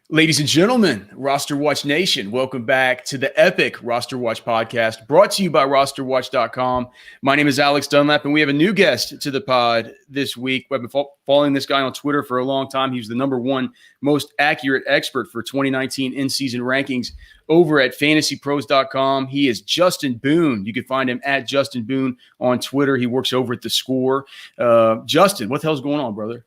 Ladies and gentlemen, Roster Watch Nation, welcome back to the epic Roster Watch Podcast, brought to you by RosterWatch.com. My name is Alex Dunlap, and we have a new guest to the pod this week. I've been following this guy on Twitter for a long time. He was the number one most accurate expert for 2019 in-season rankings over at FantasyPros.com. He is Justin Boone. You can find him at Justin Boone on Twitter. He works over at The Score. Justin, what the hell's going on, brother?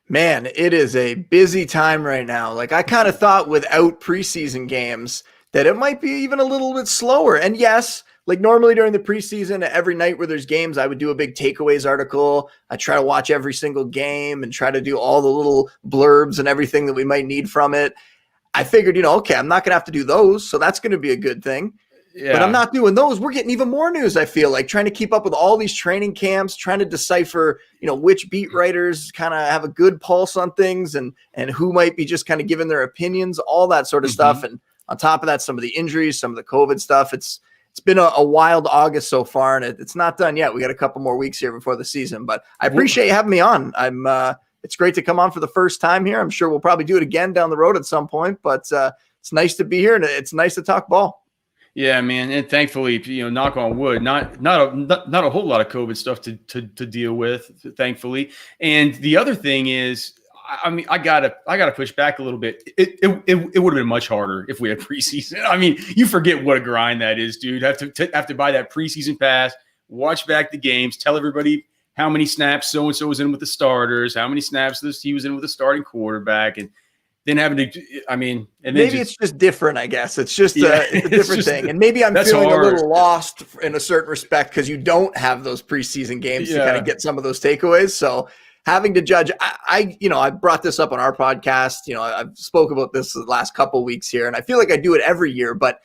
Man, it is a busy time right now. Like, I kind of thought without preseason games that it might be even a little bit slower. And yes, like normally during the preseason, every night where there's games, I would do a big takeaways article. I try to watch every single game and try to do all the little blurbs and everything that we might need from it. I figured, okay, I'm not going to have to do those. So that's going to be a good thing. Yeah. But I'm not doing those. We're getting even more news, I feel like, trying to keep up with all these training camps, trying to decipher, which beat writers kind of have a good pulse on things and who might be just kind of giving their opinions, all that sort of stuff. And on top of that, some of the injuries, some of the COVID stuff. It's been a wild August so far, and it's not done yet. We got a couple more weeks here before the season, but I appreciate you having me on. It's great to come on for the first time here. I'm sure we'll probably do it again down the road at some point, but it's nice to be here, and it's nice to talk ball. Yeah, man, and thankfully, knock on wood, not a whole lot of COVID stuff to deal with, thankfully. And the other thing is, I gotta push back a little bit. It would have been much harder if we had preseason. I mean, you forget what a grind that is, dude. Have to buy that preseason pass, watch back the games, tell everybody how many snaps so and so was in with the starters, how many snaps he was in with the starting quarterback, and then having to, and then maybe it's just different, I guess. It's just it's a different thing. And maybe I'm feeling hard. A little lost in a certain respect because you don't have those preseason games to kind of get some of those takeaways. So having to judge, I brought this up on our podcast. I've spoke about this the last couple of weeks here, and I feel like I do it every year, but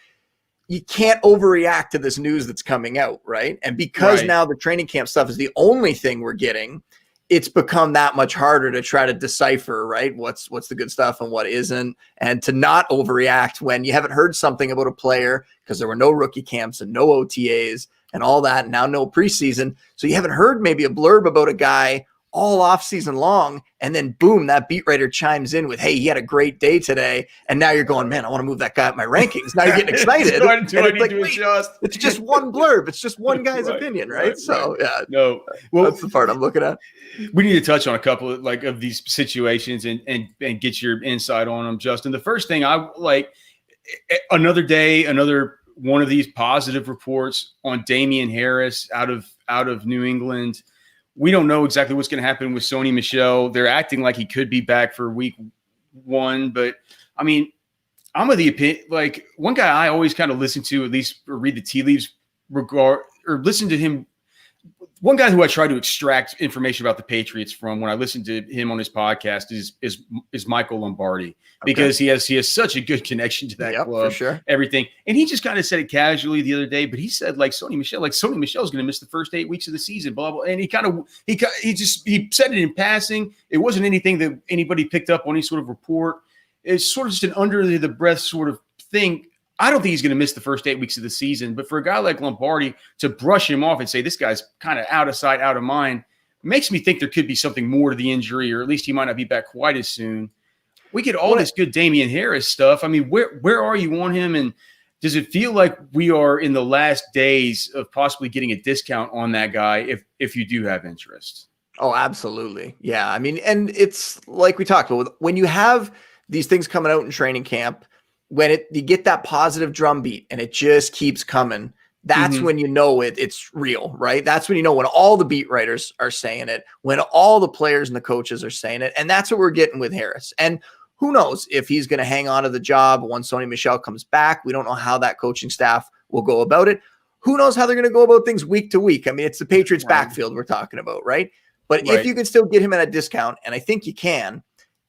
you can't overreact to this news that's coming out, right? And because now the training camp stuff is the only thing we're getting, it's become that much harder to try to decipher, right? What's the good stuff and what isn't, and to not overreact when you haven't heard something about a player because there were no rookie camps and no OTAs and all that, and now no preseason. So you haven't heard maybe a blurb about a guy all off season long, and then boom, that beat writer chimes in with, hey, he had a great day today. And now you're going, man, I want to move that guy up my rankings. Now you're getting excited. It's just one blurb. It's just one guy's opinion, right? So well, that's the part I'm looking at. We need to touch on a couple of these situations and get your insight on them, Justin. The first thing another day, another one of these positive reports on Damien Harris out of New England. We don't know exactly what's going to happen with Sony Michel. They're acting like he could be back for week 1, but I mean, I'm of the opinion, one guy I always kind of listen to, at least or read the tea leaves listen to him. One guy who I try to extract information about the Patriots from when I listen to him on his podcast is Michael Lombardi, because he has such a good connection to that club, for sure. Everything. And he just kind of said it casually the other day, but he said Sony Michel is going to miss the first 8 weeks of the season, blah, blah. And he said it in passing. It wasn't anything that anybody picked up on any sort of report. It's sort of just an under the breath sort of thing. I don't think he's going to miss the first 8 weeks of the season, but for a guy like Lombardi to brush him off and say this guy's kind of out of sight, out of mind, makes me think there could be something more to the injury, or at least he might not be back quite as soon. We get all this good Damien Harris stuff. I mean, where are you on him? And does it feel like we are in the last days of possibly getting a discount on that guy if you do have interest? Oh, absolutely. Yeah. I mean, and it's like we talked about, when you have these things coming out in training camp, when you get that positive drumbeat and it just keeps coming, that's when you know it's real, right? That's when you know, when all the beat writers are saying it, when all the players and the coaches are saying it. And that's what we're getting with Harris. And who knows if he's going to hang on to the job once Sony Michel comes back. We don't know how that coaching staff will go about it. Who knows how they're going to go about things week to week. I mean, it's the Patriots backfield we're talking about, right? But if you can still get him at a discount, and I think you can,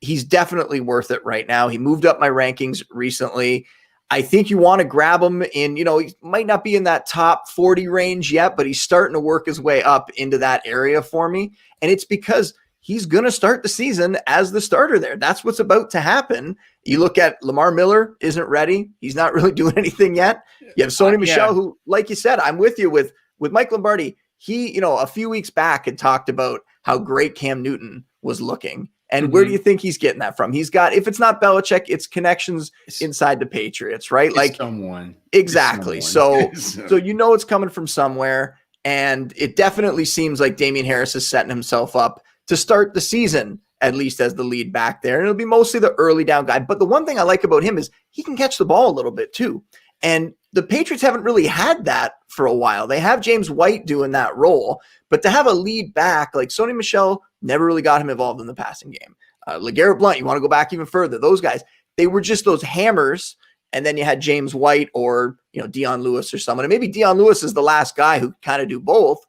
he's definitely worth it right now. He moved up my rankings recently. I think you want to grab him in, he might not be in that top 40 range yet, but he's starting to work his way up into that area for me. And it's because he's going to start the season as the starter there. That's what's about to happen. You look at Lamar Miller isn't ready. He's not really doing anything yet. You have Sony Michel, who, like you said, I'm with you with Mike Lombardi. He, a few weeks back had talked about how great Cam Newton was looking. And where do you think he's getting that from? He's got, if it's not Belichick, it's connections inside the Patriots, right? Like someone. Exactly. So it's coming from somewhere. And it definitely seems like Damien Harris is setting himself up to start the season, at least as the lead back there. And it'll be mostly the early down guy. But the one thing I like about him is he can catch the ball a little bit too. And the Patriots haven't really had that for a while. They have James White doing that role, but to have a lead back, like Sony Michel never really got him involved in the passing game. LeGarrette Blount, you want to go back even further, those guys, they were just those hammers. And then you had James White or, Dion Lewis or someone. And maybe Dion Lewis is the last guy who kind of do both.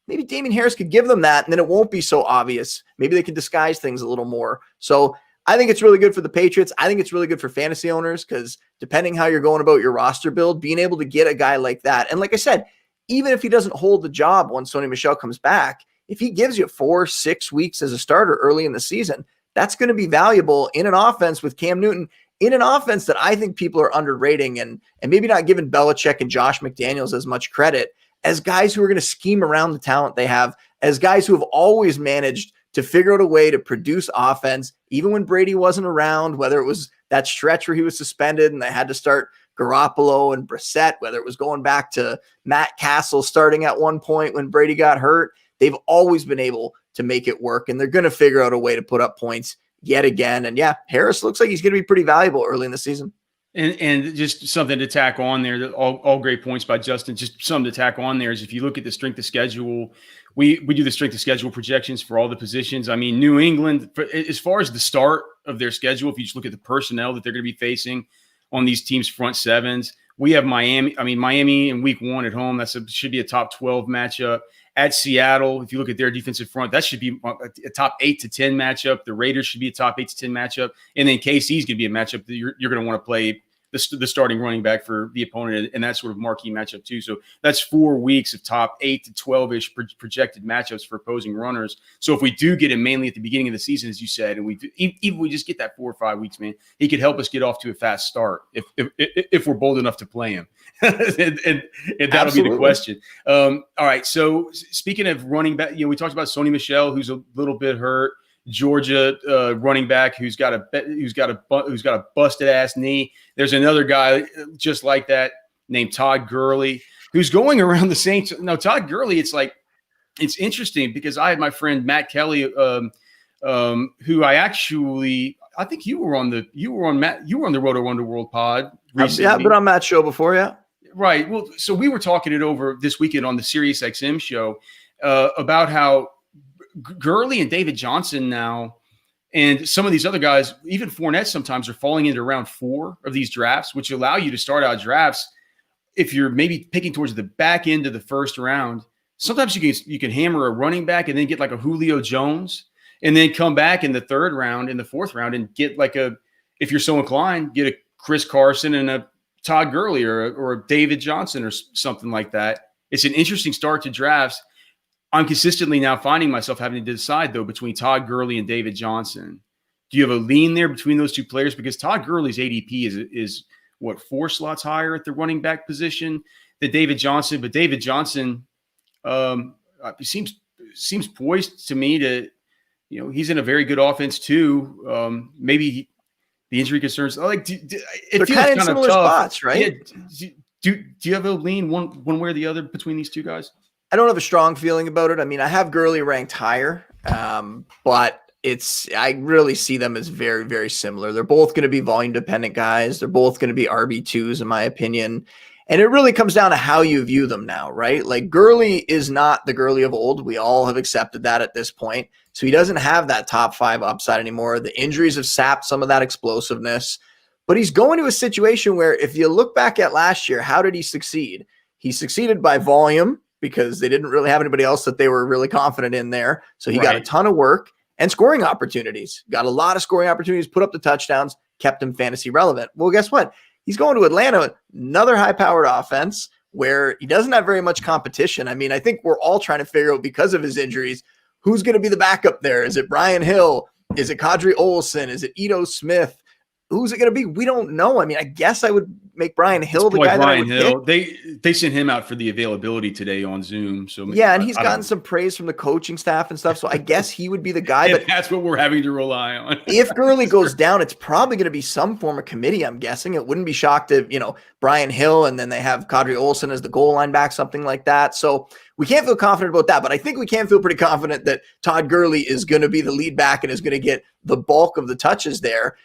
Maybe Damien Harris could give them that, and then it won't be so obvious. Maybe they can disguise things a little more. So I think it's really good for the Patriots. I think it's really good for fantasy owners because depending how you're going about your roster build, being able to get a guy like that. And like I said, even if he doesn't hold the job once Sony Michel comes back, if he gives you 4-6 weeks as a starter early in the season, that's going to be valuable in an offense with Cam Newton, in an offense that I think people are underrating and maybe not giving Belichick and Josh McDaniels as much credit as guys who are going to scheme around the talent they have, as guys who have always managed to figure out a way to produce offense, even when Brady wasn't around, whether it was that stretch where he was suspended and they had to start Garoppolo and Brissett, whether it was going back to Matt Castle starting at one point when Brady got hurt. They've always been able to make it work, and they're going to figure out a way to put up points yet again. And yeah, Harris looks like he's going to be pretty valuable early in the season. And just something to tack on there, all great points by Justin. Just something to tack on there is if you look at the strength of schedule, we do the strength of schedule projections for all the positions. I mean, New England, as far as the start of their schedule, if you just look at the personnel that they're going to be facing on these teams' front sevens, we have Miami. I mean, Miami in week 1 at home, should be a top 12 matchup. At Seattle, if you look at their defensive front, that should be a top 8 to 10 matchup. The Raiders should be a top 8 to 10 matchup. And then KC's going to be a matchup that you're going to want to play the starting running back for the opponent and that sort of marquee matchup too. So that's 4 weeks of top 8 to 12-ish projected matchups for opposing runners. So if we do get him mainly at the beginning of the season, as you said, and even we just get that 4 or 5 weeks, man, he could help us get off to a fast start if we're bold enough to play him. and that'll Absolutely. Be the question. All right. So speaking of running back, we talked about Sony Michel, who's a little bit hurt. Georgia running back who's got a busted ass knee. There's another guy just like that named Todd Gurley who's going around the Saints. Now Todd Gurley, it's interesting because I had my friend Matt Kelly, who I think you were on the Roto Underworld pod recently. Yeah, I've been on Matt's show before, yeah. Right. Well, so we were talking it over this weekend on the Sirius XM show about how Gurley and David Johnson now, and some of these other guys, even Fournette sometimes are falling into round 4 of these drafts, which allow you to start out drafts if you're maybe picking towards the back end of the first round. Sometimes you can hammer a running back and then get like a Julio Jones, and then come back in the 3rd round, in the 4th round, and get if you're so inclined, get a Chris Carson and a Todd Gurley or a David Johnson or something like that. It's an interesting start to drafts. I'm consistently now finding myself having to decide, though, between Todd Gurley and David Johnson. Do you have a lean there between those two players? Because Todd Gurley's ADP is 4 slots higher at the running back position than David Johnson. But David Johnson seems poised to me to, he's in a very good offense too. Maybe the injury concerns, it feels kind of similar tough. Spots, right? Yeah, do you have a lean one way or the other between these two guys? I don't have a strong feeling about it. I mean, I have Gurley ranked higher, but I really see them as very, very similar. They're both going to be volume dependent guys. They're both going to be RB2s in my opinion. And it really comes down to how you view them now, right? Like Gurley is not the Gurley of old. We all have accepted that at this point. So he doesn't have that top 5 upside anymore. The injuries have sapped some of that explosiveness, but he's going to a situation where if you look back at last year, how did he succeed? He succeeded by volume, because they didn't really have anybody else that they were really confident in there. So he got a ton of work and scoring opportunities, got a lot of scoring opportunities, put up the touchdowns, kept him fantasy relevant. Well, guess what? He's going to Atlanta, another high-powered offense where he doesn't have very much competition. I mean, I think we're all trying to figure out, because of his injuries, who's going to be the backup there. Is it Brian Hill? Is it Kadri Olsen? Is it Ito Smith? Who's it going to be? We don't know. I mean, I guess I would make Brian Hill the guy Brian that I would pick. They sent him out for the availability today on Zoom. So yeah, and he's gotten some praise from the coaching staff and stuff. So I guess he would be the guy. But that's what we're having to rely on. If Gurley goes down, it's probably going to be some form of committee, I'm guessing. It wouldn't be shocked if, Brian Hill and then they have Kadri Olsen as the goal line back, something like that. So we can't feel confident about that, but I think we can feel pretty confident that Todd Gurley is going to be the lead back and is going to get the bulk of the touches there.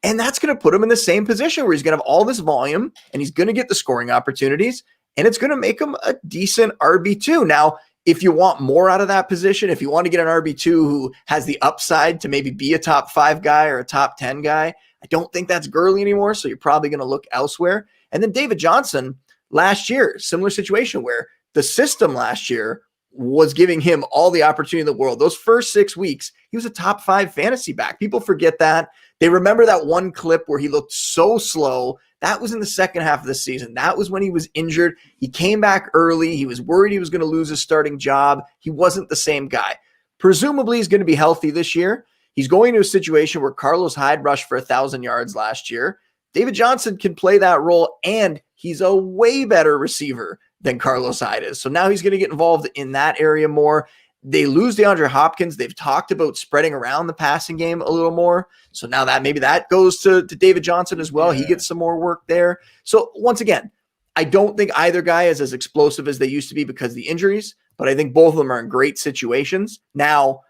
And that's going to put him in the same position where he's going to have all this volume and he's going to get the scoring opportunities and it's going to make him a decent RB2. Now, if you want more out of that position, if you want to get an RB2 who has the upside to maybe be a top 5 guy or a top 10 guy, I don't think that's Gurley anymore. So you're probably going to look elsewhere. And then David Johnson last year, similar situation where the system last year was giving him all the opportunity in the world. Those first 6 weeks, he was a top 5 fantasy back. People forget that. They remember that one clip where he looked so slow. That was in the second half of the season. That was when he was injured. He came back early. He was worried he was going to lose his starting job. He wasn't the same guy. Presumably, he's going to be healthy this year. He's going to a situation where Carlos Hyde rushed for 1,000 yards last year. David Johnson can play that role, and he's a way better receiver than Carlos Hyde is. So now he's going to get involved in that area more. They lose DeAndre Hopkins. They've talked about spreading around the passing game a little more. So now that maybe that goes to David Johnson as well. Yeah. He gets some more work there. So once again, I don't think either guy is as explosive as they used to be because of the injuries, but I think both of them are in great situations. Now,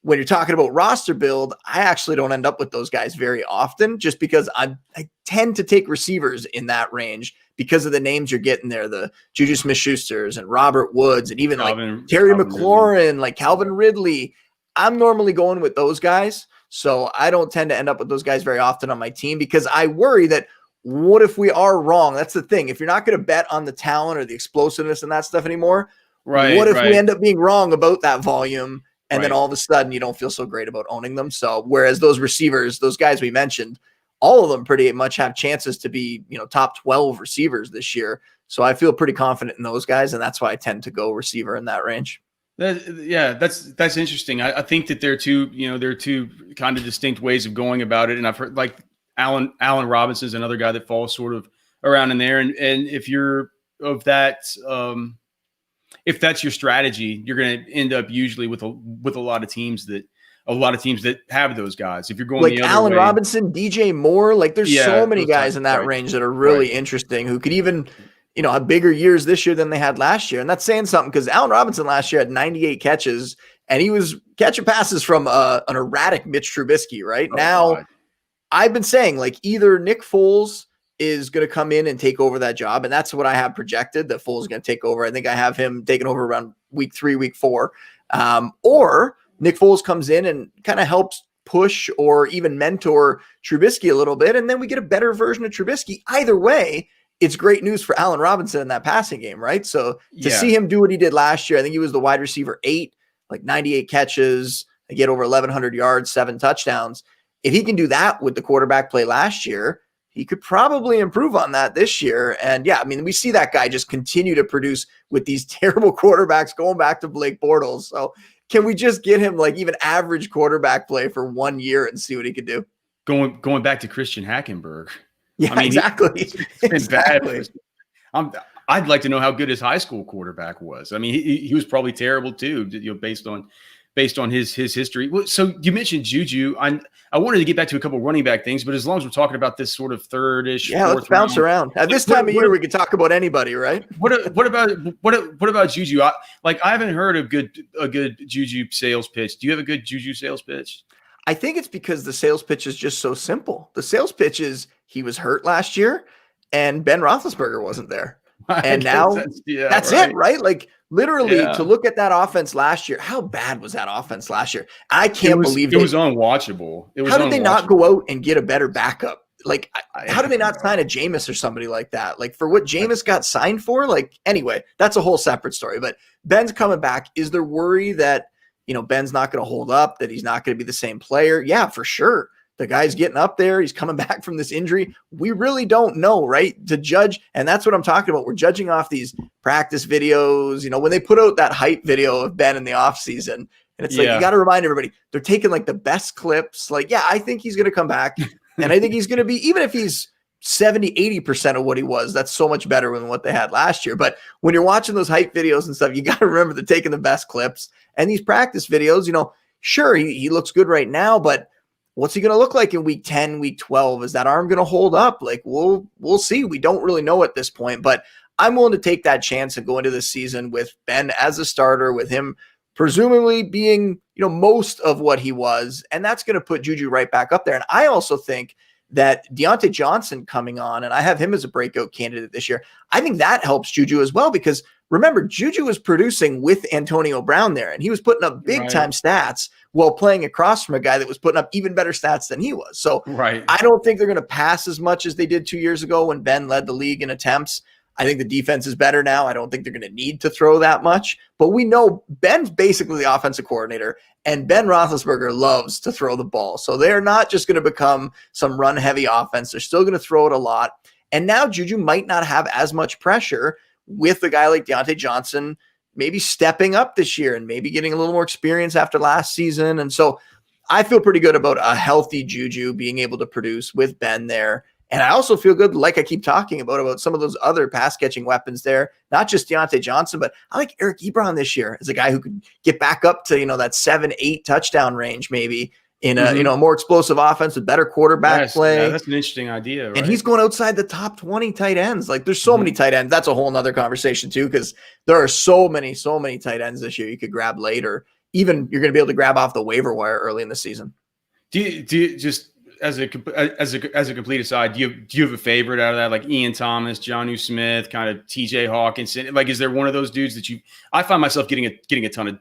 when you're talking about roster build, I actually don't end up with those guys very often just because I tend to take receivers in that range because of the names you're getting there, the JuJu Smith-Schusters and Robert Woods and even like Terry McLaurin, like Calvin Ridley. I'm normally going with those guys. So I don't tend to end up with those guys very often on my team because I worry that what if we are wrong? That's the thing. If you're not going to bet on the talent or the explosiveness and that stuff anymore, what if we end up being wrong about that volume? And then all of a sudden you don't feel so great about owning them. So whereas those receivers, those guys we mentioned, all of them pretty much have chances to be, top 12 receivers this year. So I feel pretty confident in those guys. And that's why I tend to go receiver in that range. That's interesting. I think that there are two kind of distinct ways of going about it. And I've heard like Allen Robinson's another guy that falls sort of around in there. And if you're of that, if that's your strategy, you're going to end up usually with a lot of teams that have those guys. If you're going like the other Allen way, Robinson, DJ Moore, like there's so many guys in that range that are really interesting who could even, have bigger years this year than they had last year. And that's saying something because Allen Robinson last year had 98 catches and he was catching passes from an erratic Mitch Trubisky. Right now, I've been saying like either Nick Foles is going to come in and take over that job. And that's what I have projected, that Foles is going to take over. I think I have him taking over around week 3, week 4. Or Nick Foles comes in and kind of helps push or even mentor Trubisky a little bit. And then we get a better version of Trubisky. Either way, it's great news for Allen Robinson in that passing game, right? So to see him do what he did last year, I think he was the wide receiver 8, like 98 catches, get over 1,100 yards, 7 touchdowns. If he can do that with the quarterback play last year, he could probably improve on that this year. And we see that guy just continue to produce with these terrible quarterbacks going back to Blake Bortles. So can we just get him like even average quarterback play for 1 year and see what he could do? Going back to Christian Hackenberg. Yeah, exactly. It's been bad. I'd like to know how good his high school quarterback was. I mean, he was probably terrible too, based on his history. So you mentioned JuJu. I wanted to get back to a couple of running back things, but as long as we're talking about this sort of third-ish, let's bounce around. At this time of year, we can talk about anybody, right? What about JuJu? I haven't heard a good JuJu sales pitch. Do you have a good JuJu sales pitch? I think it's because the sales pitch is just so simple. The sales pitch is he was hurt last year, and Ben Roethlisberger wasn't there, and now that's it, right? Like. Literally, to look at that offense last year, how bad was that offense last year? I can't believe it was unwatchable. How did they not go out and get a better backup? Like, how did they not sign a Jameis or somebody like that? Like, for what Jameis got signed for? Like, anyway, that's a whole separate story. But Ben's coming back. Is there worry that, Ben's not going to hold up, that he's not going to be the same player? Yeah, for sure. The guy's getting up there. He's coming back from this injury. We really don't know, right? To judge. And that's what I'm talking about. We're judging off these practice videos. When they put out that hype video of Ben in the offseason, and it's like, you got to remind everybody, they're taking like the best clips. Like, I think he's going to come back. And I think he's going to be, even if he's 70, 80% of what he was, that's so much better than what they had last year. But when you're watching those hype videos and stuff, you got to remember they're taking the best clips. And these practice videos, sure, he looks good right now, but what's he going to look like in week 10, week 12? Is that arm going to hold up? Like, we'll see. We don't really know at this point, but I'm willing to take that chance and go into this season with Ben as a starter, with him presumably being, most of what he was. And that's going to put JuJu right back up there. And I also think that Diontae Johnson coming on, and I have him as a breakout candidate this year, I think that helps JuJu as well, because remember, JuJu was producing with Antonio Brown there, and he was putting up big time stats while playing across from a guy that was putting up even better stats than he was. So I don't think they're going to pass as much as they did 2 years ago when Ben led the league in attempts. I think the defense is better now. I don't think they're going to need to throw that much, but we know Ben's basically the offensive coordinator, and Ben Roethlisberger loves to throw the ball. So they're not just going to become some run heavy offense. They're still going to throw it a lot. And now JuJu might not have as much pressure with a guy like Diontae Johnson, maybe stepping up this year and maybe getting a little more experience after last season. And so I feel pretty good about a healthy JuJu being able to produce with Ben there. And I also feel good, like I keep talking about some of those other pass catching weapons there, not just Diontae Johnson, but I like Eric Ebron this year as a guy who could get back up to, that 7-8 touchdown range, maybe in a, a more explosive offense with better quarterback play. Yeah, that's an interesting idea. Right? And he's going outside the top 20 tight ends. Like, there's so many tight ends. That's a whole nother conversation too, because there are so many tight ends this year you could grab later. Even you're going to be able to grab off the waiver wire early in the season. Do you just, as a complete aside, do you have a favorite out of that, like Ian Thomas, JuJu Smith, kind of TJ Hawkinson? Like, is there one of those dudes that I find myself getting a ton of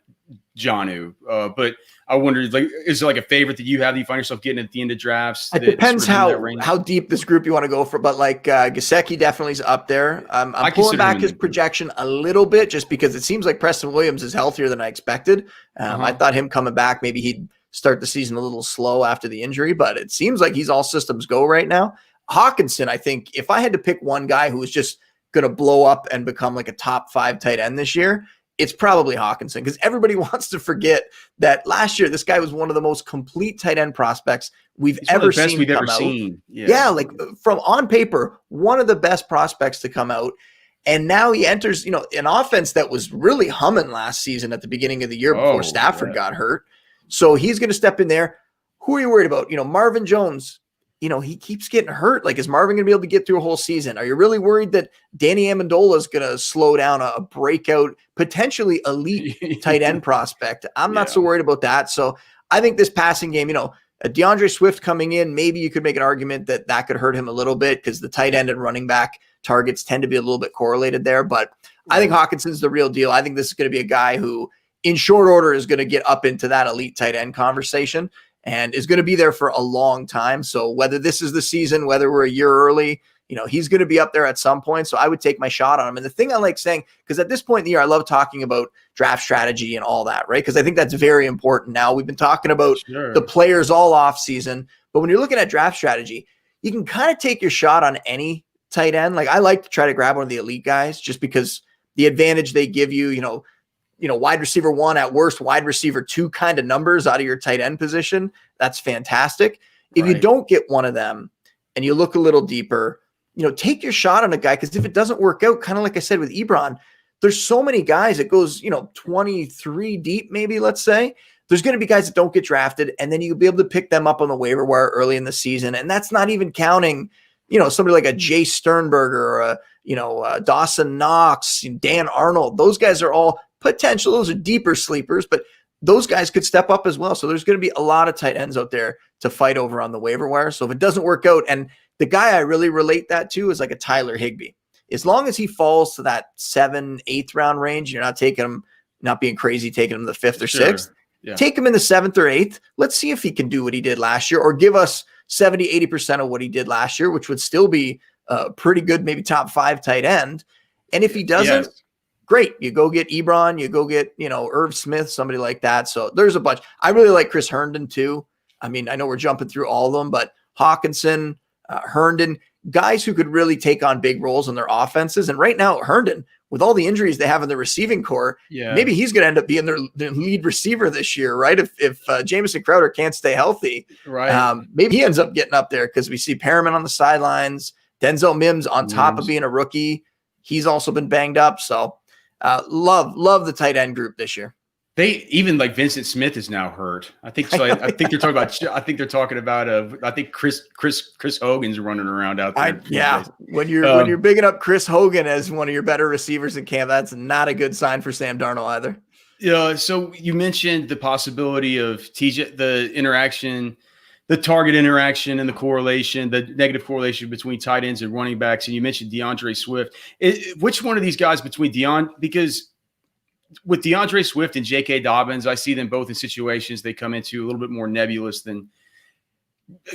JuJu, but I wonder, like, is there like a favorite that you have that you find yourself getting at the end of drafts? It depends how deep this group you want to go for, but like Gesicki definitely is up there. I'm pulling back his projection a little bit just because it seems like Preston Williams is healthier than I expected. I thought him coming back, maybe he'd start the season a little slow after the injury, but it seems like he's all systems go right now. Hawkinson, I think if I had to pick one guy who was just going to blow up and become like a top 5 tight end this year, it's probably Hawkinson, because everybody wants to forget that last year, this guy was one of the most complete tight end prospects we've ever seen. Yeah, like from on paper, one of the best prospects to come out. And now he enters, an offense that was really humming last season at the beginning of the year before Stafford got hurt. So he's going to step in there. Who are you worried about? Marvin Jones, he keeps getting hurt. Like, is Marvin going to be able to get through a whole season? Are you really worried that Danny Amendola is going to slow down a breakout, potentially elite tight end prospect? I'm not so worried about that. So I think this passing game, a DeAndre Swift coming in, maybe you could make an argument that could hurt him a little bit because the tight end and running back targets tend to be a little bit correlated there. But I think Hawkinson's the real deal. I think this is going to be a guy who, in short order, is going to get up into that elite tight end conversation and is going to be there for a long time. So whether this is the season, whether we're a year early, he's going to be up there at some point. So I would take my shot on him. And the thing I like saying, because at this point in the year, I love talking about draft strategy and all that, right? Because I think that's very important now. We've been talking about the players all off season, but when you're looking at draft strategy, you can kind of take your shot on any tight end. Like, I like to try to grab one of the elite guys just because the advantage they give you, wide receiver 1 at worst, wide receiver 2 kind of numbers out of your tight end position. That's fantastic. If you don't get one of them and you look a little deeper, take your shot on a guy. Because if it doesn't work out, kind of like I said with Ebron, there's so many guys. It goes, 23 deep, maybe, let's say. There's going to be guys that don't get drafted, and then you'll be able to pick them up on the waiver wire early in the season. And that's not even counting, somebody like a Jay Sternberger or a Dawson Knox, Dan Arnold. Those guys are all potential. Those are deeper sleepers, but those guys could step up as well. So there's going to be a lot of tight ends out there to fight over on the waiver wire. So if it doesn't work out, and the guy I really relate that to is like a Tyler Higbee. As long as he falls to that 7th, 8th round range, you're not taking him, not being crazy, taking him the 5th or 6th. Take him in the 7th or 8th. Let's see if he can do what he did last year, or give us 70, 80% of what he did last year, which would still be pretty good, maybe top 5 tight end. And if he doesn't, great. You go get Ebron, you go get, Irv Smith, somebody like that. So there's a bunch. I really like Chris Herndon too. I mean, I know we're jumping through all of them, but Hawkinson, Herndon, guys who could really take on big roles in their offenses. And right now, Herndon, with all the injuries they have in the receiving core, maybe he's going to end up being their lead receiver this year, right? If Jamison Crowder can't stay healthy, right? Maybe he ends up getting up there because we see Perriman on the sidelines, Denzel Mims on top of being a rookie. He's also been banged up. So love the tight end group this year. They even like Vincent Smith is now hurt. I think so. I think they're talking about. I think Chris Hogan's running around out there. When you're bigging up Chris Hogan as one of your better receivers in camp, that's not a good sign for Sam Darnold either. Yeah. So you mentioned the possibility of TJ, the interaction, the target interaction, and the correlation, the negative correlation between tight ends and running backs. And you mentioned DeAndre Swift. Which one of these guys between because with DeAndre Swift and J.K. Dobbins, I see them both in situations they come into a little bit more nebulous than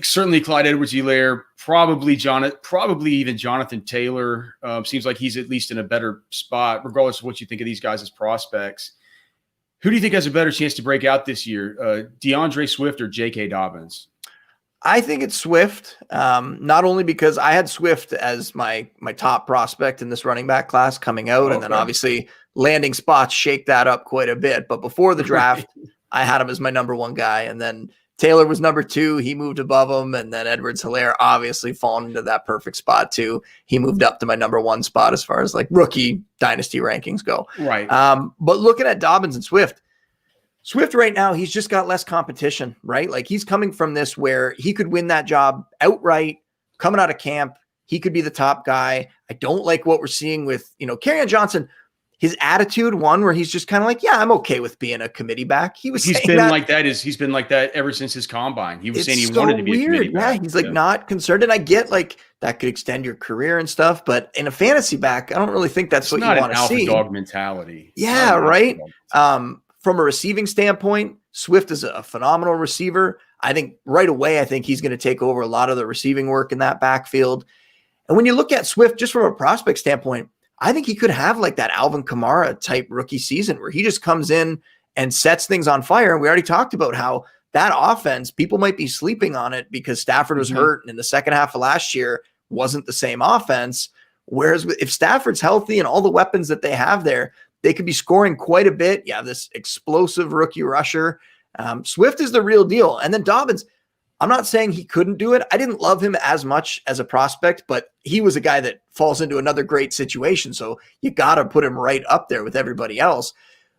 certainly Clyde Edwards-Helaire, probably even Jonathan Taylor. Seems like he's at least in a better spot, regardless of what you think of these guys as prospects. Who do you think has a better chance to break out this year, DeAndre Swift or J.K. Dobbins? I think it's Swift, not only because I had Swift as my top prospect in this running back class coming out, and then obviously landing spots shake that up quite a bit. But before the draft, I had him as my number one guy, and then Taylor was number two. He moved above him, and then Edwards-Helaire obviously fallen into that perfect spot too. He moved up to my number one spot as far as like rookie dynasty rankings go. Right. But looking at Dobbins and Swift right now, he's just got less competition, right? Like he's coming from this where he could win that job outright coming out of camp. He could be the top guy. I don't like what we're seeing with, Kerryon Johnson. His attitude, one where he's just kind of like, yeah, I'm okay with being a committee back. He's been like that ever since his combine. He was saying he wanted to be a committee back. Yeah, he's not concerned. And I get like that could extend your career and stuff, but in a fantasy back, I don't really think that's what you want to see. Alpha dog mentality. Yeah, right. From a receiving standpoint, Swift is a phenomenal receiver. I think right away, he's going to take over a lot of the receiving work in that backfield. And when you look at Swift, just from a prospect standpoint, I think he could have like that Alvin Kamara type rookie season where he just comes in and sets things on fire. And we already talked about how that offense, people might be sleeping on it because Stafford was hurt and in the second half of last year wasn't the same offense. Whereas if Stafford's healthy and all the weapons that they have there, they could be scoring quite a bit. You have this explosive rookie rusher. Swift is the real deal. And then Dobbins, I'm not saying he couldn't do it. I didn't love him as much as a prospect, but he was a guy that falls into another great situation. So you got to put him right up there with everybody else.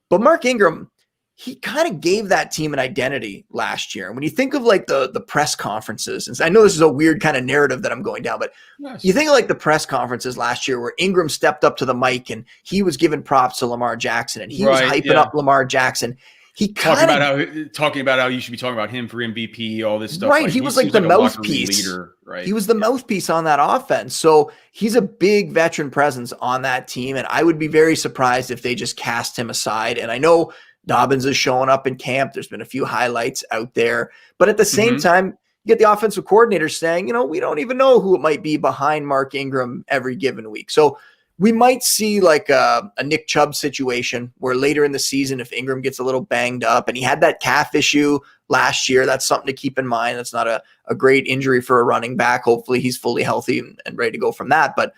But Mark Ingram, he kind of gave that team an identity last year. And when you think of like the press conferences, and I know this is a weird kind of narrative that I'm going down, but you think of like the press conferences last year where Ingram stepped up to the mic and he was giving props to Lamar Jackson and he was hyping up Lamar Jackson. He talking about how you should be talking about him for MVP, all this stuff. Right. He was like the mouthpiece. Leader, right. He was the mouthpiece on that offense. So he's a big veteran presence on that team. And I would be very surprised if they just cast him aside. And I know Dobbins is showing up in camp. There's been a few highlights out there. But at the same time, you get the offensive coordinator saying, we don't even know who it might be behind Mark Ingram every given week. So we might see like a Nick Chubb situation where later in the season, if Ingram gets a little banged up and he had that calf issue last year, that's something to keep in mind. That's not a great injury for a running back. Hopefully he's fully healthy and ready to go from that. But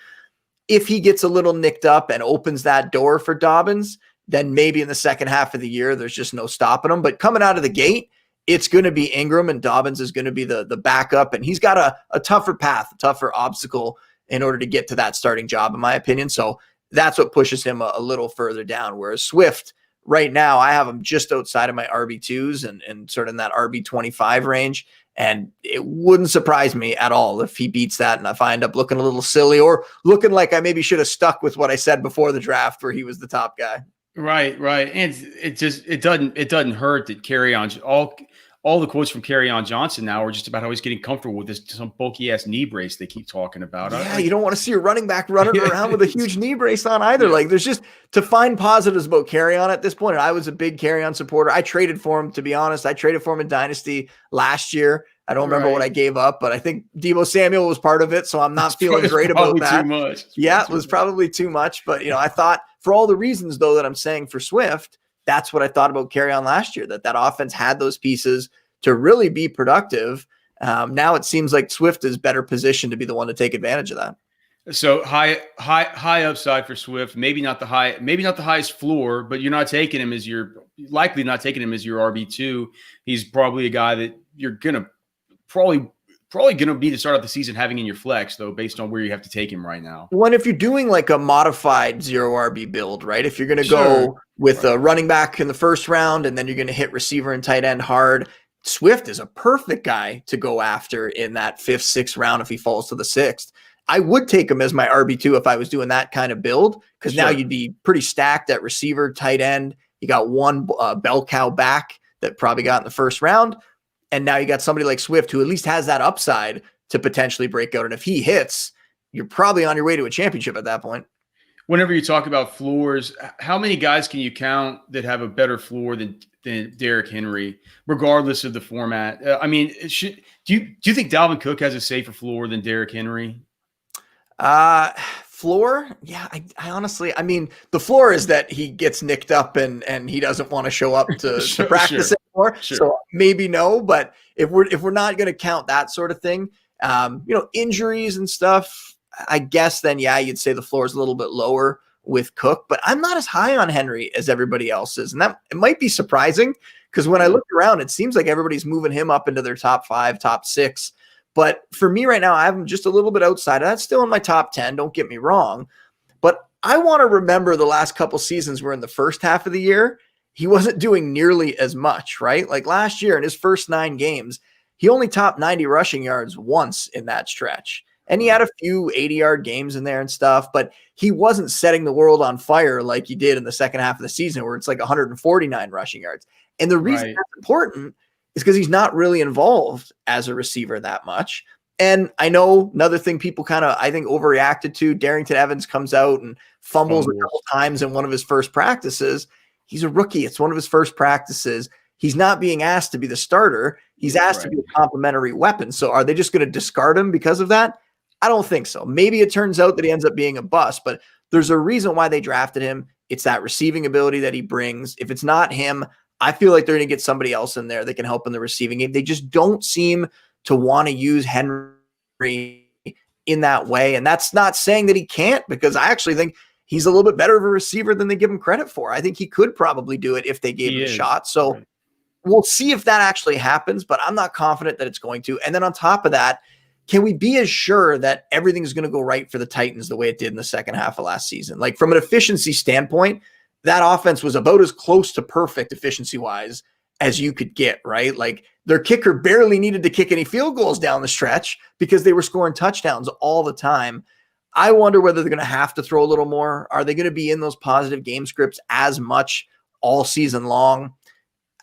if he gets a little nicked up and opens that door for Dobbins, then maybe in the second half of the year, there's just no stopping him. But coming out of the gate, it's going to be Ingram and Dobbins is going to be the backup. And he's got a tougher path, a tougher obstacle in order to get to that starting job, in my opinion. So that's what pushes him a little further down. Whereas Swift, right now, I have him just outside of my RB2s and sort of in that RB25 range. And it wouldn't surprise me at all if he beats that and if I end up looking a little silly or looking like I maybe should have stuck with what I said before the draft where he was the top guy. Right. And it doesn't hurt that all the quotes from Kerryon Johnson now are just about how he's getting comfortable with some bulky ass knee brace they keep talking about. Yeah, you don't want to see a running back running around with a huge knee brace on either. Like there's just to find positives about Kerryon at this point. And I was a big Kerryon supporter. I traded for him, to be honest. I traded for him in Dynasty last year. I don't remember what I gave up, but I think Deebo Samuel was part of it. So I'm not feeling great about that. Too much. Yeah, it was probably too much. But, I thought for all the reasons, though, that I'm saying for Swift, that's what I thought about Kerryon last year, that offense had those pieces to really be productive. Now it seems like Swift is better positioned to be the one to take advantage of that. So high upside for Swift. Maybe not the highest floor, but you're likely not taking him as your RB2. He's probably a guy that you're gonna probably gonna be to start out the season having in your flex, though, based on where you have to take him right now. Well, if you're doing like a modified 0 RB build, right? If you're gonna go with a running back in the first round and then you're gonna hit receiver and tight end hard, Swift is a perfect guy to go after in that 5th, 6th round if he falls to the 6th. I would take him as my RB2 if I was doing that kind of build, because now you'd be pretty stacked at receiver, tight end. You got one bell cow back that probably got in the first round. And now you got somebody like Swift who at least has that upside to potentially break out. And if he hits, you're probably on your way to a championship at that point. Whenever you talk about floors, how many guys can you count that have a better floor than Derrick Henry, regardless of the format? I mean, do you think Dalvin Cook has a safer floor than Derrick Henry? Floor? Yeah, I honestly, I mean, the floor is that he gets nicked up and he doesn't want to show up to practice anymore. Sure. So maybe no, but if we're not going to count that sort of thing, injuries and stuff, I guess then, yeah, you'd say the floor is a little bit lower with Cook, but I'm not as high on Henry as everybody else is. And that it might be surprising because when I look around, it seems like everybody's moving him up into their top 5, top 6. But for me right now, I have him just a little bit outside. That's still in my top 10. Don't get me wrong. But I want to remember the last couple seasons where in the first half of the year, he wasn't doing nearly as much, right? Like last year in his first 9 games, he only topped 90 rushing yards once in that stretch. And he had a few 80-yard games in there and stuff, but he wasn't setting the world on fire like he did in the second half of the season where it's like 149 rushing yards. And the reason that's important is because he's not really involved as a receiver that much. And I know another thing people kind of, I think, overreacted to, Darrington Evans comes out and fumbles a couple times in one of his first practices. He's a rookie. It's one of his first practices. He's not being asked to be the starter. He's asked to be a complementary weapon. So are they just going to discard him because of that? I don't think so. Maybe it turns out that he ends up being a bust, but there's a reason why they drafted him. It's that receiving ability that he brings. If it's not him, I feel like they're going to get somebody else in there that can help in the receiving game. They just don't seem to want to use Henry in that way. And that's not saying that he can't, because I actually think he's a little bit better of a receiver than they give him credit for. I think he could probably do it if they gave him a shot. So we'll see if that actually happens, but I'm not confident that it's going to. And then on top of that, can we be as sure that everything's going to go right for the Titans the way it did in the second half of last season? Like from an efficiency standpoint, that offense was about as close to perfect efficiency-wise as you could get, right? Like their kicker barely needed to kick any field goals down the stretch because they were scoring touchdowns all the time. I wonder whether they're going to have to throw a little more. Are they going to be in those positive game scripts as much all season long?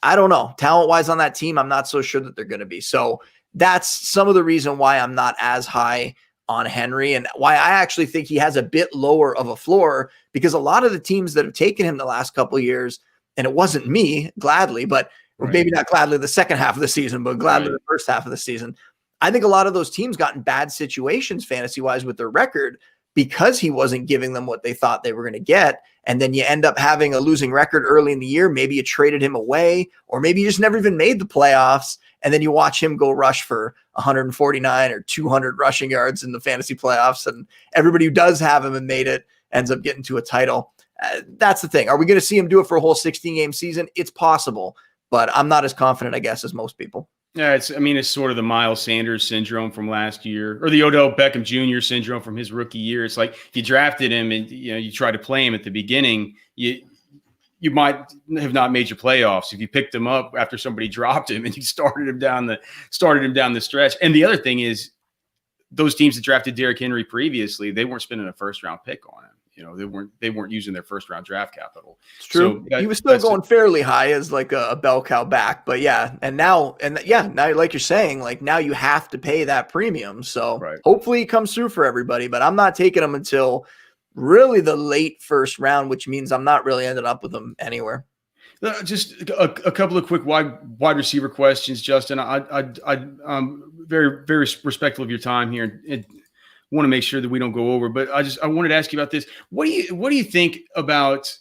I don't know. Talent-wise on that team, I'm not so sure that they're going to be. So that's some of the reason why I'm not as high on Henry and why I actually think he has a bit lower of a floor, because a lot of the teams that have taken him the last couple of years, and it wasn't me, gladly, but maybe not gladly the second half of the season, but gladly the first half of the season. I think a lot of those teams got in bad situations fantasy-wise with their record because he wasn't giving them what they thought they were going to get. And then you end up having a losing record early in the year. Maybe you traded him away, or maybe you just never even made the playoffs. And then you watch him go rush for 149 or 200 rushing yards in the fantasy playoffs. And everybody who does have him and made it ends up getting to a title. That's the thing. Are we going to see him do it for a whole 16-game season? It's possible, but I'm not as confident, I guess, as most people. Yeah, it's sort of the Miles Sanders syndrome from last year, or the Odell Beckham Jr. syndrome from his rookie year. It's like if you drafted him and you try to play him at the beginning, you might have not made your playoffs if you picked him up after somebody dropped him and you started him down the stretch. And the other thing is, those teams that drafted Derrick Henry previously, they weren't spending a first round pick on him. They weren't using their first round draft capital. It's true. So he was still going fairly high as like a bell cow back, but now like you're saying, like now you have to pay that premium. So hopefully he comes through for everybody, but I'm not taking him until really the late first round, which means I'm not really ended up with him anywhere. Just a couple of quick wide receiver questions, Justin. I'm very, very respectful of your time here. Want to make sure that we don't go over, but I wanted to ask you about this. What do you think about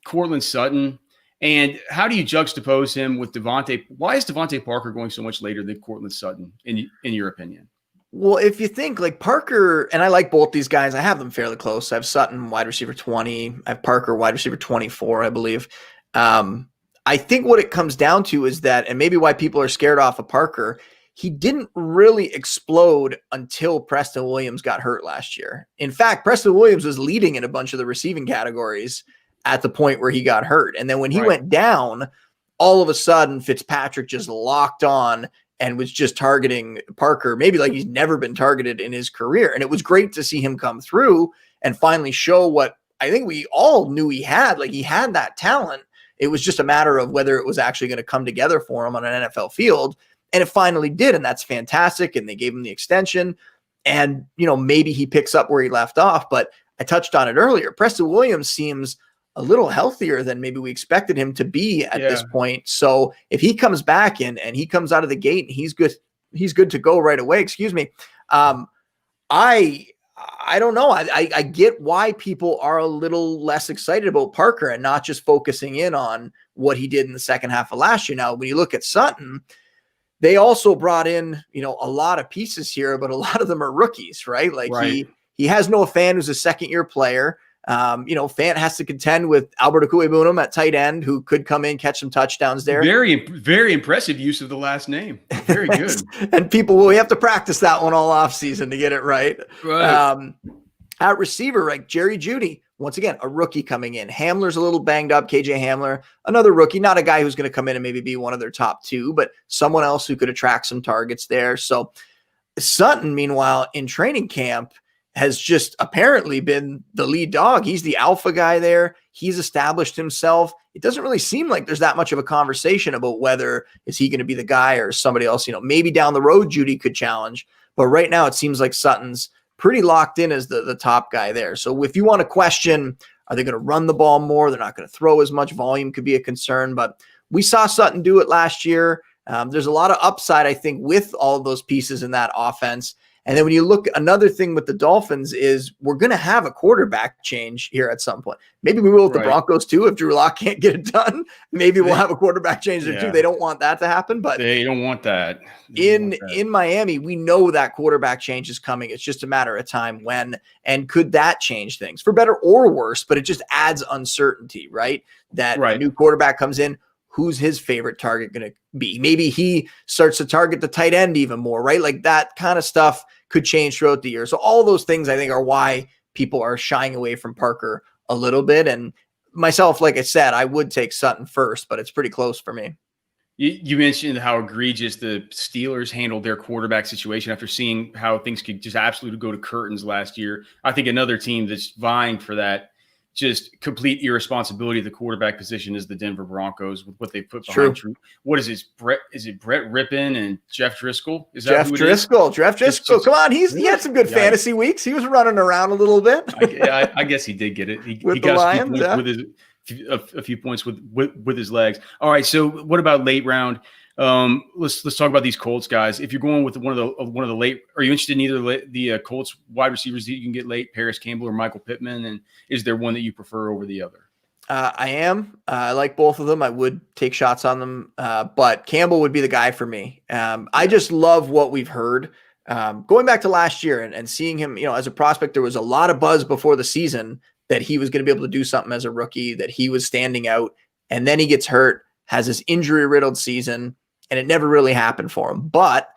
Courtland Sutton, and how do you juxtapose him with DeVante? Why is DeVante Parker going so much later than Courtland Sutton in your opinion? Well, if you think like Parker, and I like both these guys, I have them fairly close. I have Sutton, wide receiver 20. I have Parker, wide receiver 24, I believe. I think what it comes down to is that, and maybe why people are scared off of Parker, he didn't really explode until Preston Williams got hurt last year. In fact, Preston Williams was leading in a bunch of the receiving categories at the point where he got hurt. And then when he went down, all of a sudden Fitzpatrick just locked on and was just targeting Parker, maybe like he's never been targeted in his career. And it was great to see him come through and finally show what I think we all knew he had. Like, he had that talent. It was just a matter of whether it was actually going to come together for him on an NFL field. And it finally did. And that's fantastic. And they gave him the extension. And, maybe he picks up where he left off. But I touched on it earlier. Preston Williams seems a little healthier than maybe we expected him to be at this point. So if he comes back in and he comes out of the gate and he's good to go right away, I don't know. I get why people are a little less excited about Parker and not just focusing in on what he did in the second half of last year. Now, when you look at Sutton, they also brought in, a lot of pieces here, but a lot of them are rookies, right? Like he has Noah Fant, who's a second-year player. Fant has to contend with Albert Boone at tight end, who could come in, catch some touchdowns there. Very, very impressive use of the last name. Very good. And we have to practice that one all off season to get it right. At receiver, like Jerry Jeudy, once again, a rookie coming in. Hamler's a little banged up. KJ Hamler, another rookie, not a guy who's going to come in and maybe be one of their top two, but someone else who could attract some targets there. So Sutton, meanwhile, in training camp, has just apparently been the lead dog. He's the alpha guy there. He's established himself. It doesn't really seem like there's that much of a conversation about whether is he going to be the guy or somebody else. Maybe down the road, Jeudy could challenge. But right now, it seems like Sutton's pretty locked in as the top guy there. So if you want to question, are they going to run the ball more? They're not going to throw as much. Volume could be a concern. But we saw Sutton do it last year. There's a lot of upside, I think, with all of those pieces in that offense. And then when you look, another thing with the Dolphins is we're going to have a quarterback change here at some point. Maybe we will with the Broncos too. If Drew Lock can't get it done, maybe we'll have a quarterback change there too. They don't want that to happen, but they don't want that. In Miami, we know that quarterback change is coming. It's just a matter of time when, and could that change things for better or worse, but it just adds uncertainty, right? That a new quarterback comes in. Who's his favorite target going to be? Maybe he starts to target the tight end even more, right? Like that kind of stuff could change throughout the year. So all those things, I think, are why people are shying away from Parker a little bit. And myself, like I said, I would take Sutton first, but it's pretty close for me. You mentioned how egregious the Steelers handled their quarterback situation after seeing how things could just absolutely go to curtains last year. I think another team that's vying for that just complete irresponsibility of the quarterback position is the Denver Broncos with what they put behind. True. What is this? Is it Brett Rippon and Jeff Driscoll? Is that Jeff Driscoll? Jeff Driscoll. Come on, he had some good fantasy weeks. He was running around a little bit. I guess he did get it. He got Lions, a few points with his legs. All right. So what about late round? Let's talk about these Colts guys. If you're going with one of the late, are you interested in either the Colts wide receivers that you can get late, Parris, Campbell, or Michael Pittman? And is there one that you prefer over the other? I am. I like both of them. I would take shots on them, but Campbell would be the guy for me. I just love what we've heard. Going back to last year and seeing him, as a prospect, there was a lot of buzz before the season that he was going to be able to do something as a rookie, that he was standing out, and then he gets hurt, has this injury-riddled season, and it never really happened for him. But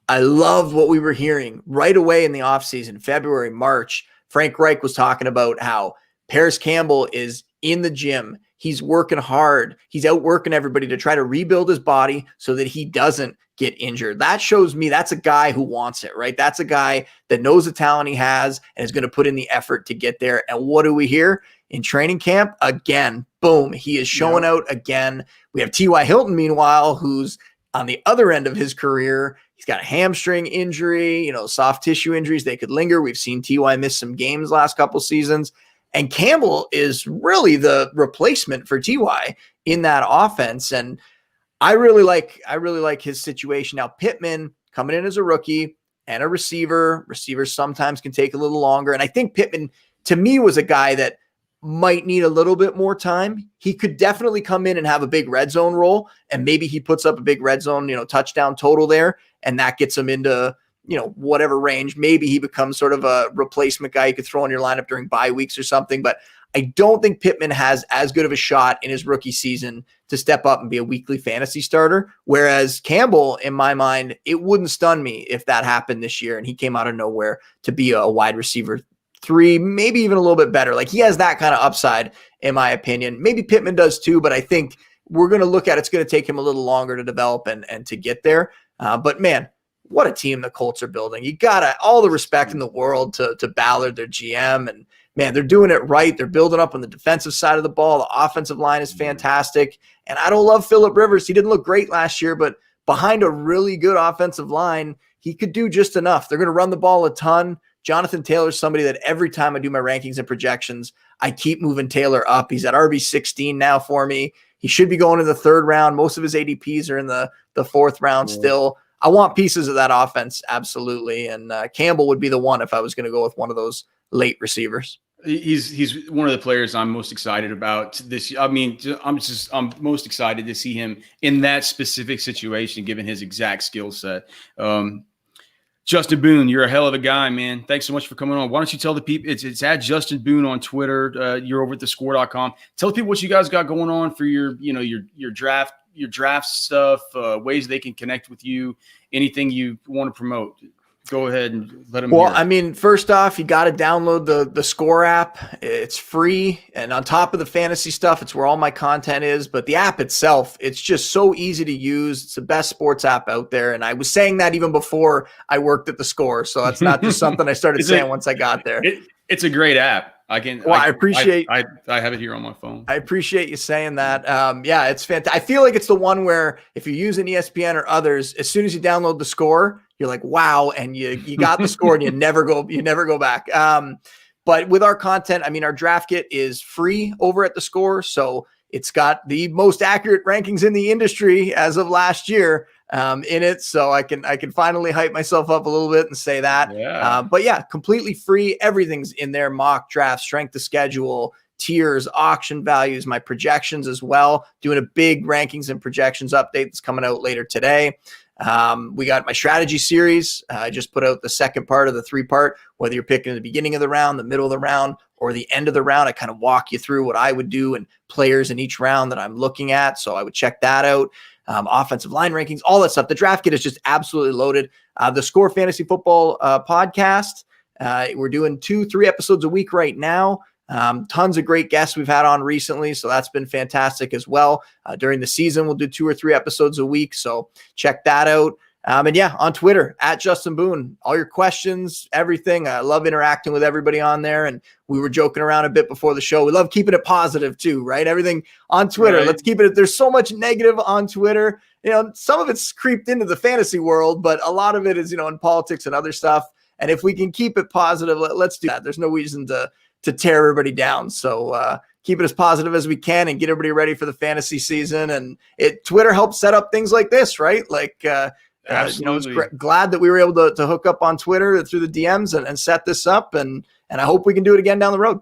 I loved what we were hearing right away in the offseason, February, March. Frank Reich was talking about how Parris Campbell is in the gym. He's working hard. He's outworking everybody to try to rebuild his body so that he doesn't get injured. That shows me that's a guy who wants it, right? That's a guy that knows the talent he has and is going to put in the effort to get there. And what do we hear? In training camp, again, boom, he is showing out again. We have T.Y. Hilton, meanwhile, who's on the other end of his career. He's got a hamstring injury, soft tissue injuries. They could linger. We've seen T.Y. miss some games last couple seasons. And Campbell is really the replacement for T.Y. in that offense. And I really like his situation. Now, Pittman coming in as a rookie and a receiver. Receivers sometimes can take a little longer. And I think Pittman, to me, was a guy that might need a little bit more time. He could definitely come in and have a big red zone role, and maybe he puts up a big red zone, touchdown total there, and that gets him into whatever range. Maybe he becomes sort of a replacement guy you could throw in your lineup during bye weeks or something. But I don't think Pittman has as good of a shot in his rookie season to step up and be a weekly fantasy starter. Whereas Campbell, in my mind, it wouldn't stun me if that happened this year and he came out of nowhere to be a wide receiver 3, maybe even a little bit better. Like, he has that kind of upside, in my opinion. Maybe Pittman does too, but I think we're going to look at it's going to take him a little longer to develop and to get there. But man, what a team the Colts are building. You got all the respect in the world to Ballard, their GM, and man, they're doing it right. They're building up on the defensive side of the ball. The offensive line is fantastic. And I don't love Phillip Rivers. He didn't look great last year, but behind a really good offensive line, he could do just enough. They're going to run the ball a ton. Jonathan Taylor's somebody that every time I do my rankings and projections, I keep moving Taylor up. He's at RB16 now for me. He should be going in the 3rd round. Most of his ADPs are in the 4th round still. I want pieces of that offense, absolutely. And Campbell would be the one if I was going to go with one of those late receivers. He's one of the players I'm most excited about this. I mean, I'm most excited to see him in that specific situation, given his exact skill set. Justin Boone, you're a hell of a guy, man. Thanks so much for coming on. Why don't you tell the people, it's at Justin Boone on Twitter. You're over at thescore.com. Tell the people what you guys got going on for your draft stuff, ways they can connect with you, anything you want to promote. Go ahead and let them hear. I mean, first off, you got to download the Score app. It's free. And on top of the fantasy stuff, it's where all my content is. But the app itself, it's just so easy to use. It's the best sports app out there. And I was saying that even before I worked at the Score. So that's not just something I started saying once I got there. It's a great app. I appreciate. I have it here on my phone. I appreciate you saying that. Yeah, it's fantastic. I feel like it's the one where if you use an ESPN or others, as soon as you download the Score, you're like, wow, and you got the Score and you never go back. But with our content, I mean, our draft kit is free over at the Score, so it's got the most accurate rankings in the industry as of last year in it. So I can finally hype myself up a little bit and say that. Yeah. But yeah, completely free. Everything's in there: mock draft, strength of schedule, tiers, auction values, my projections as well. Doing a big rankings and projections update that's coming out later today. We got my strategy series. I just put out the second part of the 3-part, whether you're picking the beginning of the round, the middle of the round, or the end of the round. I kind of walk you through what I would do and players in each round that I'm looking at. So I would check that out. Offensive line rankings, all that stuff. The draft kit is just absolutely loaded. The Score Fantasy Football Podcast. We're doing 2-3 episodes a week right now. Tons of great guests we've had on recently, so that's been fantastic as well. During the season, we'll do 2 or 3 episodes a week, so check that out. And yeah, on Twitter, at Justin Boone, all your questions, everything. I love interacting with everybody on there, and we were joking around a bit before the show. We love keeping it positive too, right? Everything on Twitter. Right. Let's keep it. There's so much negative on Twitter. Some of it's creeped into the fantasy world, but a lot of it is, in politics and other stuff. And if we can keep it positive, let's do that. There's no reason to tear everybody down. So keep it as positive as we can and get everybody ready for the fantasy season. And Twitter helps set up things like this, right? Like, absolutely. Glad that we were able to hook up on Twitter through the DMs and set this up. And I hope we can do it again down the road.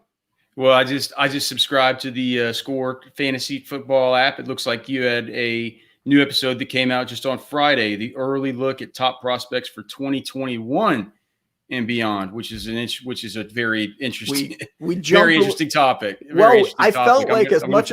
Well, I just subscribed to the Score Fantasy Football app. It looks like you had a new episode that came out just on Friday, the early look at top prospects for 2021 and beyond, which is a very interesting, very interesting topic. I felt like as much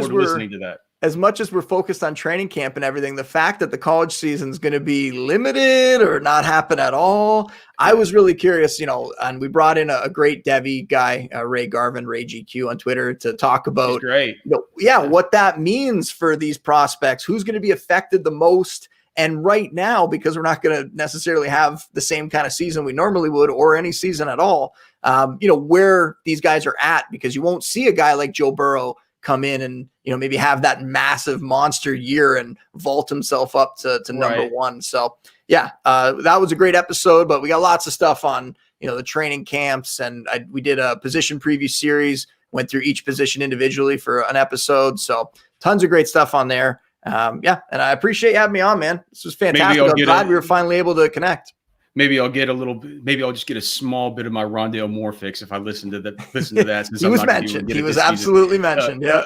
as we're focused on training camp and everything, the fact that the college season is going to be limited or not happen at all, I was really curious, and we brought in a great Devi guy, Ray Garvin, Ray GQ on Twitter, to talk about, what that means for these prospects, who's going to be affected the most. And right now, because we're not going to necessarily have the same kind of season we normally would, or any season at all, where these guys are at, because you won't see a guy like Joe Burrow come in and, maybe have that massive monster year and vault himself up to number one. So yeah, that was a great episode, but we got lots of stuff on, the training camps, and we did a position preview series, went through each position individually for an episode. So tons of great stuff on there. And I appreciate you having me on, man. This was fantastic. I'm glad we were finally able to connect. Maybe I'll just get a small bit of my Rondale Moore fix if I listen to that. He was mentioned. He was absolutely mentioned. Yeah.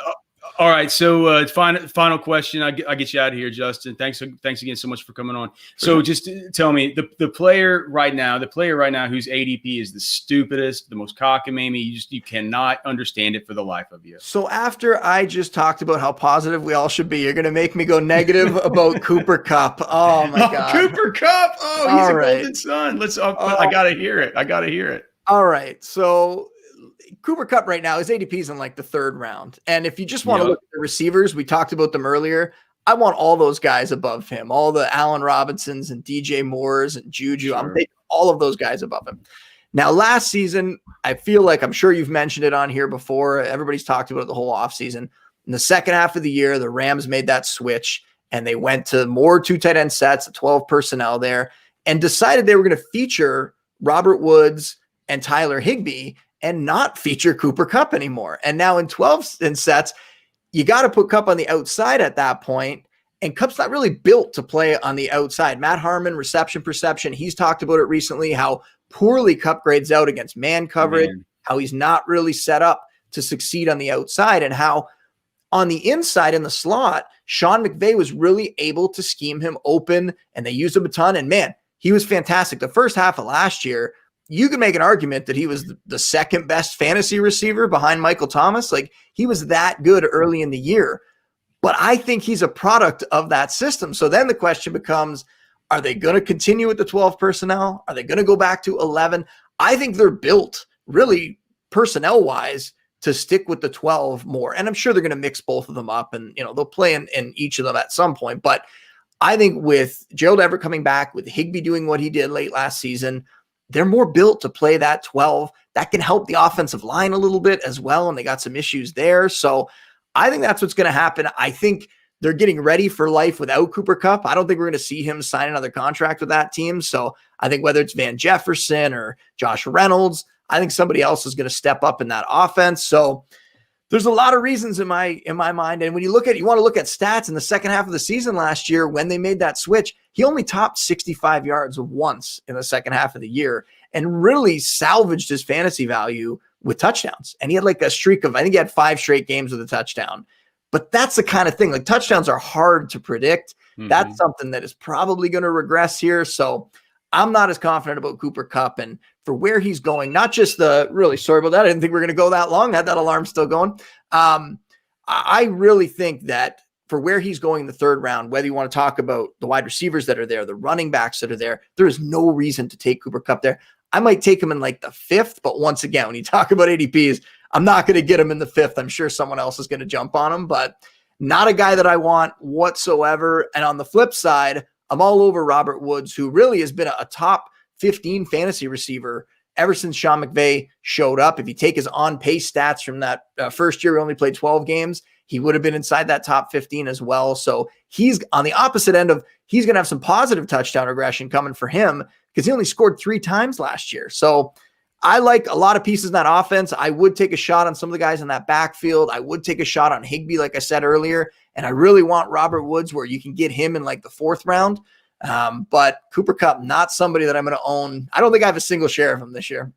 All right. So final question. I get you out of here, Justin. Thanks again so much for coming on. So just tell me the player right now whose ADP is the stupidest, the most cockamamie, you cannot understand it for the life of you. So after I just talked about how positive we all should be, you're going to make me go negative about Cooper Kupp. Oh my God. Cooper Kupp. Oh, he's a golden son. I got to hear it. All right. So Cooper Kupp right now, his ADP is in like the 3rd round. And if you just want to look at the receivers, we talked about them earlier. I want all those guys above him, all the Allen Robinsons and DJ Moores and JuJu. Sure. I'm taking all of those guys above him. Now, last season, I feel like I'm sure you've mentioned it on here before. Everybody's talked about it the whole offseason. In the second half of the year, the Rams made that switch and they went to more 2 tight end sets, 12 personnel there, and decided they were going to feature Robert Woods and Tyler Higbee and not feature Cooper Kupp anymore. And now in 12 sets, you got to put Kupp on the outside at that point. And Kupp's not really built to play on the outside. Matt Harmon, reception perception, he's talked about it recently, how poorly Kupp grades out against man coverage, how he's not really set up to succeed on the outside, and how on the inside in the slot, Sean McVay was really able to scheme him open, and they used him a ton. And man, he was fantastic. The first half of last year, you could make an argument that he was the second best fantasy receiver behind Michael Thomas. Like, he was that good early in the year. But I think he's a product of that system. So then the question becomes, are they going to continue with the 12 personnel? Are they going to go back to 11? I think they're built really personnel-wise to stick with the 12 more. And I'm sure they're going to mix both of them up, and they'll play in each of them at some point. But I think with Gerald Everett coming back, with Higbee doing what he did late last season, they're more built to play that 12. That can help the offensive line a little bit as well, and they got some issues there. So I think that's what's going to happen. I think they're getting ready for life without Cooper Kupp. I don't think we're going to see him sign another contract with that team. So I think whether it's Van Jefferson or Josh Reynolds, I think somebody else is going to step up in that offense. So there's a lot of reasons in my mind. And when you want to look at stats in the second half of the season last year, when they made that switch, he only topped 65 yards once in the second half of the year and really salvaged his fantasy value with touchdowns. And he had like a streak of, I think he had 5 straight games with a touchdown. But that's the kind of thing, like, touchdowns are hard to predict. Mm-hmm. That's something that is probably going to regress here. So I'm not as confident about Cooper Kupp, and for where he's going, not just sorry about that. I didn't think we were going to go that long. I had that alarm still going. I really think that for where he's going in the 3rd round, whether you want to talk about the wide receivers that are there, the running backs that are there, there is no reason to take Cooper Kupp there. I might take him in like the 5th, but once again, when you talk about ADPs, I'm not going to get him in the 5th. I'm sure someone else is going to jump on him, but not a guy that I want whatsoever. And on the flip side, I'm all over Robert Woods, who really has been a top 15 fantasy receiver ever since Sean McVay showed up. If you take his on-pace stats from that first year, he only played 12 games. He would have been inside that top 15 as well. So he's on the opposite end of, he's going to have some positive touchdown regression coming for him because he only scored 3 times last year. So I like a lot of pieces in that offense. I would take a shot on some of the guys in that backfield. I would take a shot on Higbee, like I said earlier. And I really want Robert Woods, where you can get him in like the 4th round. But Cooper Kupp, not somebody that I'm going to own. I don't think I have a single share of him this year.